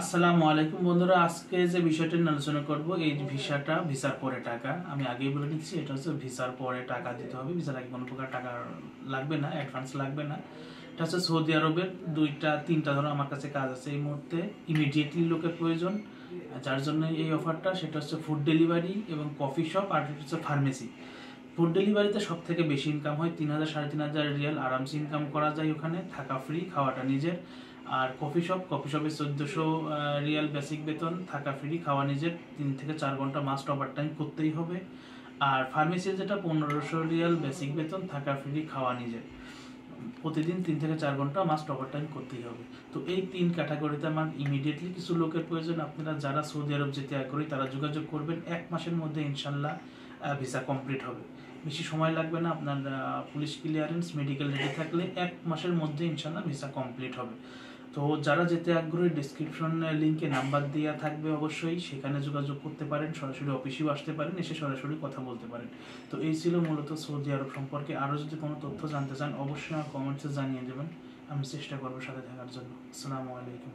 আসসালামু আলাইকুম বন্ধুরা, আজকে যে বিষয়টা নিয়ে আলোচনা করব এই ভিসাটা, ভিসার পরে টাকা। আমি আগেই বলে দিচ্ছি, এটা হচ্ছে ভিসার পরে টাকা দিতে হবে। ভিসার আগে কোনো প্রকার টাকা লাগবে না, অ্যাডভান্স লাগবে না। এটা হচ্ছে সৌদি আরবের তিনটা ধরো আমার কাছে কাজ আছে এই মুহূর্তে, ইমিডিয়েটলি লোকের প্রয়োজন, যার জন্য এই অফারটা। সেটা হচ্ছে ফুড ডেলিভারি এবং কফি শপ, আর হচ্ছে ফার্মেসি। ফুড ডেলিভারিতে সব থেকে বেশি ইনকাম হয়, 3,000 সাড়ে 3,000 রিয়াল আরামসে ইনকাম করা যায় ওখানে, থাকা ফ্রি, খাওয়াটা নিজের। আর কফি শপে 1400 রিয়াল বেসিক বেতন, থাকা ফ্রি, খাওয়া নিজের, 3 থেকে 4 ঘন্টা মাস্ট ওভার টাইম করতেই হবে। আর ফার্মেসি যেটা 1500 রিয়াল বেসিক বেতন, থাকা ফ্রি, খাওয়া নিজের, প্রতিদিন 3 থেকে 4 ঘন্টা মাস্ট ওভার টাইম করতেই হবে। তো এই 3 ক্যাটাগরিতে আমার ইমিডিয়েটলি কিছু লোকের প্রয়োজন। আপনারা যারা সৌদি আরব যেতে আগ্রহী তারা যোগাযোগ করবেন। 1 মাসের মধ্যে ইনশাল্লাহ ভিসা কমপ্লিট হবে, বেশি সময় লাগবে না। আপনার পুলিশ ক্লিয়ারেন্স, মেডিকেল রেডি থাকলে 1 মাসের মধ্যে ইনশাল্লাহ ভিসা কমপ্লিট হবে। তো যারা যেতে আগ্রহী, ডিসক্রিপশন লিঙ্কে নাম্বার দেওয়া থাকবে, অবশ্যই সেখানে যোগাযোগ করতে পারেন। সরাসরি অফিসেও আসতে পারেন, এসে সরাসরি কথা বলতে পারেন। তো এই ছিল মূলত সৌদি আরব সম্পর্কে। আরও যদি কোনো তথ্য জানতে চান অবশ্যই আমার কমেন্টসে জানিয়ে দেবেন, আমি চেষ্টা করবো সাথে থাকার জন্য। আসসালামু আলাইকুম।